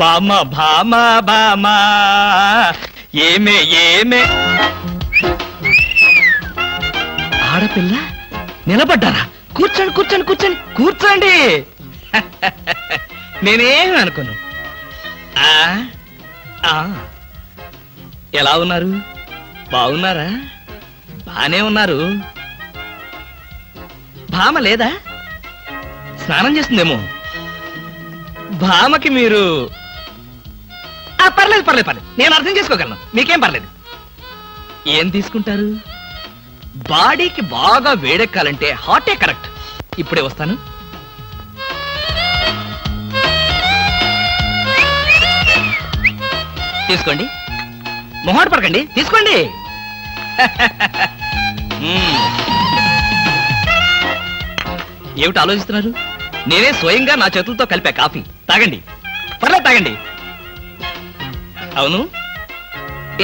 బామ భామ బామ ఏమే ఏమే ఆడపిల్ల నిలబడ్డారా? కూర్చోండి కూర్చోండి కూర్చోండి కూర్చోండి. నేనేమి అనుకోను. ఎలా ఉన్నారు? బాగున్నారా? బానే ఉన్నారు. భామ లేదా? స్నానం చేస్తుందేమో. భామకి మీరు పర్లేదు పర్లేదు పర్లేదు, నేను అర్థం చేసుకోగలను, మీకేం పర్లేదు. ఏం తీసుకుంటారు? బాడీకి బాగా వేడెక్కాలంటే హాటే కరెక్ట్. ఇప్పుడే వస్తాను. తీసుకోండి, మొహాట పడకండి, తీసుకోండి. ఏమిటి ఆలోచిస్తున్నారు? నేనే స్వయంగా నా చేతులతో కలిపా కాఫీ. తాగండి, పర్లేదు తాగండి. అవును,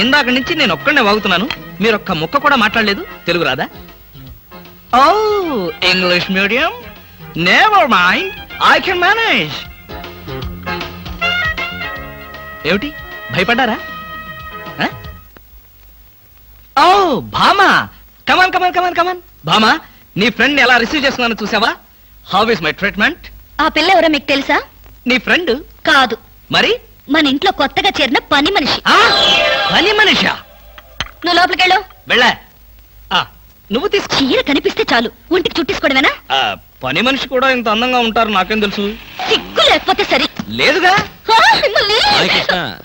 ఇందాక నుంచి నేను ఒక్కడనే వాగుతున్నాను, మీరు ఒక్క ముక్క కూడా మాట్లాడలేదు. తెలుగు రాదా? ఓ, English medium. Never mind, I can manage. ఏమిటి భయపడ్డారా? ఓ భామా, కమాన్ కమాన్ కమాన్ కమాన్. భామా, నీ ఫ్రెండ్ ఎలా రిసీవ్ చేస్తున్నానో చూసావా? How is my treatment? ఆ పిల్ల ఎవరో మీకు తెలుసా? నీ ఫ్రెండ్ కాదు. మరి? మన ఇంట్లో కొత్తగా చేరిన పని మనిషి. పని మనిషా? నువ్వు లోపలికెళ్ళు. వెళ్ళా. నువ్వు తీసుకో. చీర కనిపిస్తే చాలు ఒంటికి చుట్టేసుకోవడమేనా? పని మనిషి కూడా ఇంత అందంగా ఉంటారు నాకేం తెలుసు. సిగ్గు లేకపోతే సరే. లేదుగా.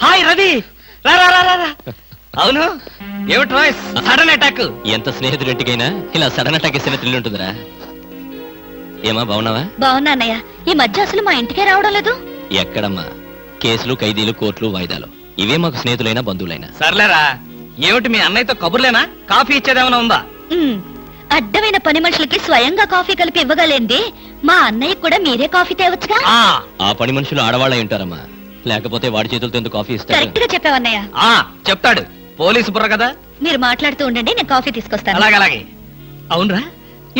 హాయ్ రవి, రా రా రా రా. అవును, ఏమిటి వాయిస్? Sudden attack. ఎంత స్నేహితుడింటికైనా ఇలా సడన్ అటాక్ ఇస్తే థ్రిల్ ఉంటుందిరా. ఏమా బాగున్నావా? బాగున్నా అన్నయ్య. ఈ మధ్య అసలు మా ఇంటికే రావడం లేదు. ఎక్కడమ్మా, కేసులు, ఖైదీలు, కోర్టులు, వాయిదాలు, ఇవే మాకు స్నేహితులైనా బంధువులైనా. సర్లేరా, ఏమిటి మీ అన్నయ్యతో కబుర్లేనా? కాఫీ ఇచ్చేదేమైనా ఉందా? అడ్డమైన పని మనుషులకి స్వయంగా కాఫీ కలిపి ఇవ్వగలేంది మా అన్నయ్య కూడా మీరే కాఫీ తేవచ్చుగా. ఆ పని మనుషులు ఆడవాళ్ళై ఉంటారమ్మా, లేకపోతే వాడి చేతులతో ఎందుకు కాఫీ ఇస్తారు? కరెక్ట్ గా చెప్పావన్నయ్య. చెప్తాడు, పోలీసు బుర్ర కదా. మీరు మాట్లాడుతూ ఉండండి, నేను కాఫీ తీసుకొస్తాను. అలాగే అలాగే. అవునరా,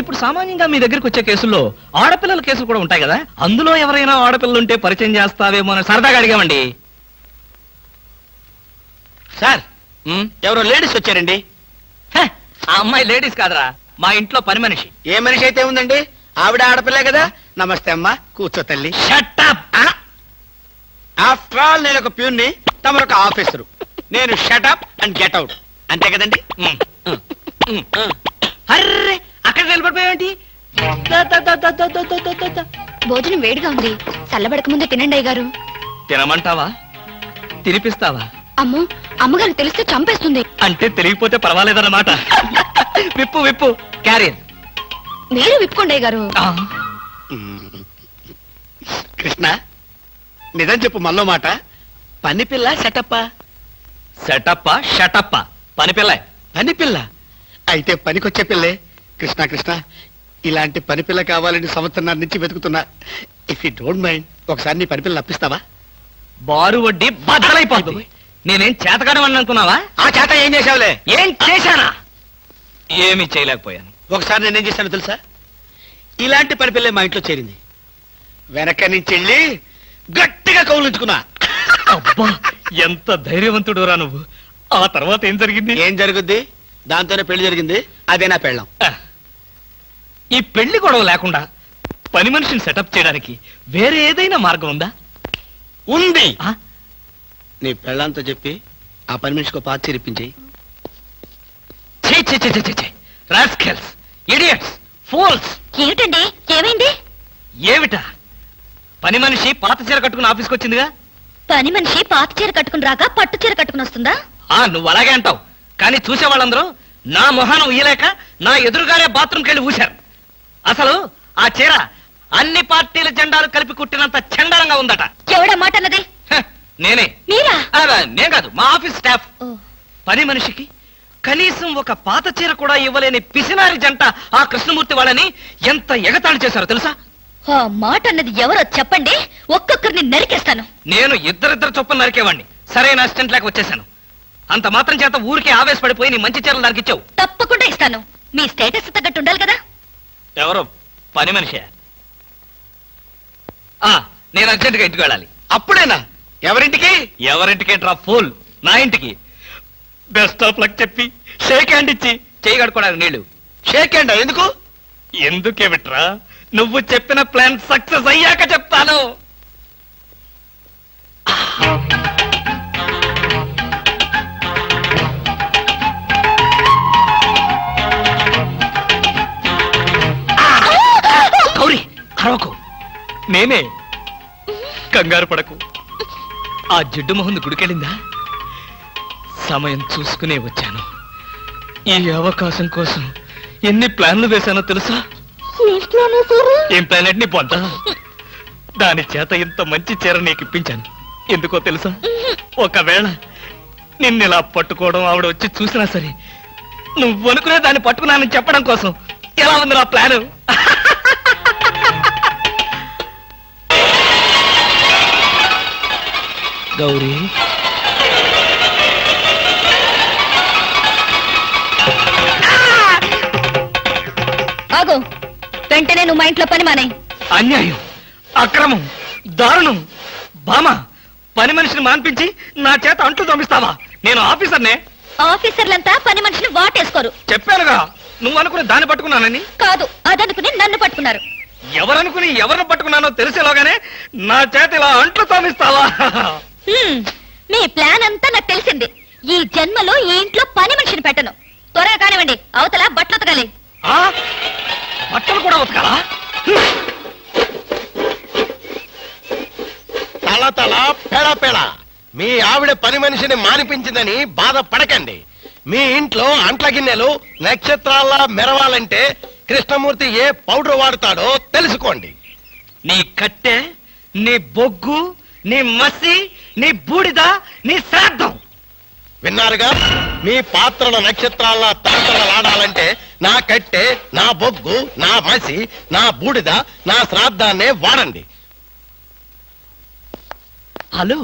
ఇప్పుడు సామాన్యంగా మీ దగ్గరికి వచ్చే కేసుల్లో ఆడపిల్లల కేసులు కూడా ఉంటాయి కదా, అందులో ఎవరైనా ఆడపిల్లలు ఉంటే పరిచయం చేస్తావేమో అని సరదాగా అడిగామండి. సార్, ఎవరో లేడీస్ వచ్చారండి. ఆ అమ్మాయి లేడీస్ కాదరా, మా ఇంట్లో పని మనిషి. ఏ మనిషి అయితే ఉందండి, ఆవిడ ఆడపిల్లే కదా. నమస్తే అమ్మా, కూర్చో తల్లి. Shut up. ఆఫ్టర్ ఆల్ నేను ఒక ప్యూన్ని, తమరొక ఆఫీసరు. నేను shut up and get out, అంతే కదండి. అర్రే, అక్కడ నిలబడిపోయావేంటి? భోజనం వేడిగా ఉంది, చల్లబడక ముందే తినండి అయ్యగారు. తినమంటావా? తినిపిస్తావా? అమ్మో, అమ్మగారు తెలిస్తే చంపేస్తుంది. అంటే తెలియకపోతే పర్వాలేదన్నమాట. విప్పు విప్పు, క్యారియర్. మీరు విప్పుకోండి అయ్యగారు. కృష్ణ, నిజం చెప్పు, మళ్ళో మాట. పని పిల్ల సెటప్పా? సెటప్పా షటప్పా? పని పిల్ల. పని పిల్ల అయితే పనికొచ్చే పిల్లే. కృష్ణ కృష్ణ, ఇలాంటి పని పిల్ల కావాలని సంవత్సరం నుంచి వెతుకుతున్నా. ఇఫ్ యూ డోంట్ మైండ్, ఒకసారి నీ పని పిల్ల అప్పిస్తావా? బారు వడ్డీ బద్దలైపోతుంది. నేనేం చేతకాడమని అనుకున్నావా? ఆ చేత ఏం చేసావులే? ఏం చేశానా? ఏమీ చేయలేకపోయాను. ఒకసారి నేనేం చేశాను తెలుసా? ఇలాంటి పని పిల్లే మా ఇంట్లో చేరింది. వెనక నుంచి వెళ్ళి గట్టిగా కౌలించుకున్నా. అబ్బా, ఎంత ధైర్యవంతుడు రా నువ్వు. ఆ తర్వాత ఏం జరిగింది? ఏం జరుగుద్ది? దాంతోనే పెళ్లి జరిగింది. అదే నా పెళ్ళం. ఈ పెళ్లి గొడవ లేకుండా పని మనిషిని సెటప్ చేయడానికి వేరే ఏదైనా మార్గం ఉందా? ఉంది. నీ పెళ్ళంతో చెప్పి ఆ పని మనిషికి పాత చేరిపించి. Rascals, idiots, fools. ఏమిటండి, ఏమైంది? ఏమిటా? పని మనిషి పాత చీర కట్టుకుని ఆఫీస్కి వచ్చిందిగా. పని మనిషి పాత చీర కట్టుకుని రాక పట్టు చీర కట్టుకుని వస్తుందా? నువ్వు అలాగే అంటావు, కానీ చూసే వాళ్ళందరూ నా మొహాన్ని ఉయ్యలేక నా ఎదురుగానే బాత్రూమ్కి వెళ్ళి ఊశారు. అసలు ఆ చీర అన్ని పార్టీల జెండాలు కలిపి కుట్టినంత చండాలంగా ఉందట. ఎవడా మాట అన్నది? నేనే. మీరా? నేను కాదు, మా ఆఫీస్ స్టాఫ్. పని మనిషికి కనీసం ఒక పాత చీర కూడా ఇవ్వలేని పిసినారి జంట ఆ కృష్ణమూర్తి వాళ్ళని ఎంత ఎగతాళి చేశారో తెలుసా? ఆ మాట అన్నది ఎవరో చెప్పండి, ఒక్కొక్కరిని నరికేస్తాను. నేను ఇద్దరిద్దరు చొప్పున నరికేవాడిని. సరైన అసిస్టెంట్ లేక వచ్చేసాను. అంత మాత్రం చేత ఊరికే ఆవేశపడిపోయి నీ మంచి చీరలు దానికి ఇచ్చావు. తప్పకుండా ఇస్తాను. మీ స్టేటస్ తగ్గట్టు ఉండాలి కదా. ఎవరో పని మనిషి. నేను అర్జెంటుగా ఇంటికి వెళ్ళాలి. అప్పుడేనా? ఎవరింటికి? ఎవరింటికేంట్రా ఫూల్? నా ఇంటికి. బెస్ట్ ఆఫ్ లక్ చెప్పి షేక్ హ్యాండ్ ఇచ్చి చేయి కడుకోవడానికి నీళ్లు. షేక్ హ్యాండ్ ఎందుకు? ఎందుకే బిట్రా, నువ్వు చెప్పిన ప్లాన్ సక్సెస్ అయ్యాక చెప్తాను. గౌరీ అరవకు, నేనే. కంగారు పడకు. ఆ జిడ్డు మొహంది గుడికెళ్ళిందా? సమయం చూసుకునే వచ్చాను. ఈ అవకాశం కోసం ఎన్ని ప్లాన్లు వేశానో తెలుసా? ఏం ప్లాన్ అంటే నీ పొంత? దాని చేత ఇంత మంచి చీర నీకు ఇప్పించాను. ఎందుకో తెలుసా? ఒకవేళ నిన్నిలా పట్టుకోవడం ఆవిడ వచ్చి చూసినా సరే నువ్వు అనుకునే దాన్ని పట్టుకున్నానని చెప్పడం కోసం. ఎలా ఉంది నా ప్లాను? గౌరీ, ఆగు. వెంటనే నువ్వు మా ఇంట్లో పని మానే. అన్యాయం, అక్రమం, దారుణం. బామ, పని మనిషిని మాన్పించి నా చేత అంట్లు తోమిస్తావా? నేను ఆఫీసర్నే. ఆఫీసర్లంతా పని మనిషిని వాటేసుకోరు. చెప్పానుగా, నువ్వు అనుకుని దాన్ని పట్టుకున్నానని. కాదు, అదనుకుని నన్ను పట్టుకున్నారు. ఎవరనుకుని ఎవరిని పట్టుకున్నానో తెలిసేలోగానే నా చేత ఇలా అంట్లు తోమిస్తావా? మీ ప్లాన్ అంతా నాకు తెలిసింది. ఈ జన్మలో ఈ ఇంట్లో పని మనిషిని పెట్టను. త్వరగా కానివ్వండి, అవతల బట్టలు ఉతకాలి. బట్టలు కూడా ఉతకాలా? తల తల పెడ పెడ మీ ఆవిడ పని మనిషిని మానిపించిందని బాధపడకండి. మీ ఇంట్లో అంట్ల గిన్నెలు నక్షత్రాల్లా మెరవాలంటే కృష్ణమూర్తి ఏ పౌడర్ వాడతాడో తెలుసుకోండి. నీ కట్టె, నీ బొగ్గు, నీ మసి, నీ బూడిద, నీ శ్రాద్ధం. విన్నారుగా? మీ పాత్రల నక్షత్రాల్లా తలతలలాడాలంటే నా కట్టె, నా బొగ్గు, నా మసి, నా బూడిద, నా శ్రాద్ధాన్నే వాడండి. హలో,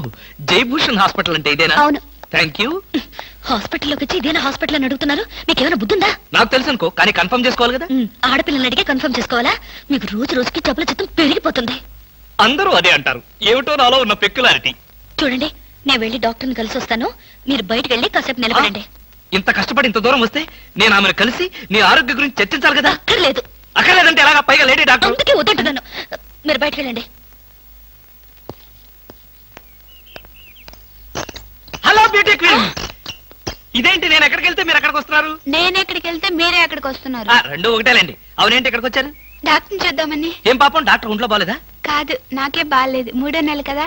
జయభూషణ్ హాస్పిటల్ అంటే ఇదేనా? అవును. Thank you. హాస్పిటల్లోకి వచ్చి ఇదేనా హాస్పిటల్ అని అడుగుతున్నారు? మీకేమైనా బుద్ధుందా? నాకు తెలుసు అనుకో, కానీ కన్ఫర్మ్ చేసుకోవాలి కదా. ఆడపిల్లలు అడిగే కన్ఫర్మ్ చేసుకోవాలా? మీకు రోజు రోజుకి జబ్బుల చిత్తం పెరిగిపోతుంది. అందరూ అదే అంటారు. ఏమిటో నాలో ఉన్న పెక్యులారిటీ. చూడండి, నేను వెళ్ళి డాక్టర్ని కలిసి వస్తాను. మీరు బయటకు వెళ్ళి కాసేపు నిలబడండి. ఇంత కష్టపడి ఇంత దూరం వస్తే నేను ఆమెను కలిసి నీ ఆరోగ్య గురించి చర్చించాలి కదా. అక్కర్లేదు. అక్కర్లేదంటే ఎలాగా? పైగా లేడీ డాక్టర్. అందుకే వద్దంటున్నాను. మీరు బయటకు వెళ్ళండి. హలో బ్యూటీ క్వీన్, ఇదేంటి నేను ఎక్కడికి వెళ్తే మీరు ఎక్కడికి వస్తున్నారు? నేను ఎక్కడికి వెళ్తే మీరే ఎక్కడికి వస్తున్నారు. రెండు ఒకటేలేండి. అవునేంటి ఎక్కడికి వచ్చారు? డాక్టర్ చూద్దామని. ఏం పాపం, డాక్టర్ ఒంట్లో బాలేదా? కాదు, నాకే బాగాలేదు. 3వ నెల కదా.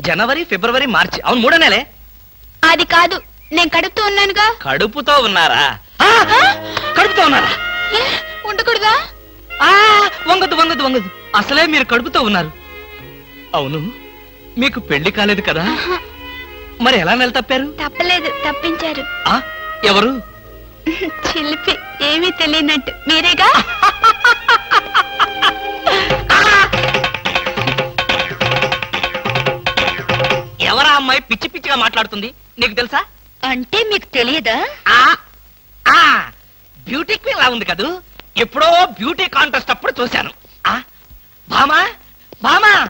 జనవరి, ఫిబ్రవరి, మార్చి. అవును, 3వ నెలే. అది కాదు, నేను కడుపుతూ ఉన్నానుగా. కడుపుతో ఉన్నారా? కడుపుతో ఉన్నారా? ఉండకూడదా? వంగదు వంగదు వంగదు. అసలే మీరు కడుపుతో ఉన్నారు. అవును, మీకు పెళ్లి కాలేదు కదా? మరి ఎలా నెల తప్పారు? తప్పలేదు, తప్పించారు. ఎవరు? చిలిపి, ఏమీ తెలియనట్టు. మీరేగా? ఎవరా అమ్మాయి పిచ్చి పిచ్చిగా మాట్లాడుతుంది? నీకు తెలుసా? అంటే మీకు తెలియదా? బ్యూటీ క్వీన్ లా ఉంది కదూ. ఎప్పుడో బ్యూటీ కాంటెస్ట్ అప్పుడు చూశాను. భామా భామా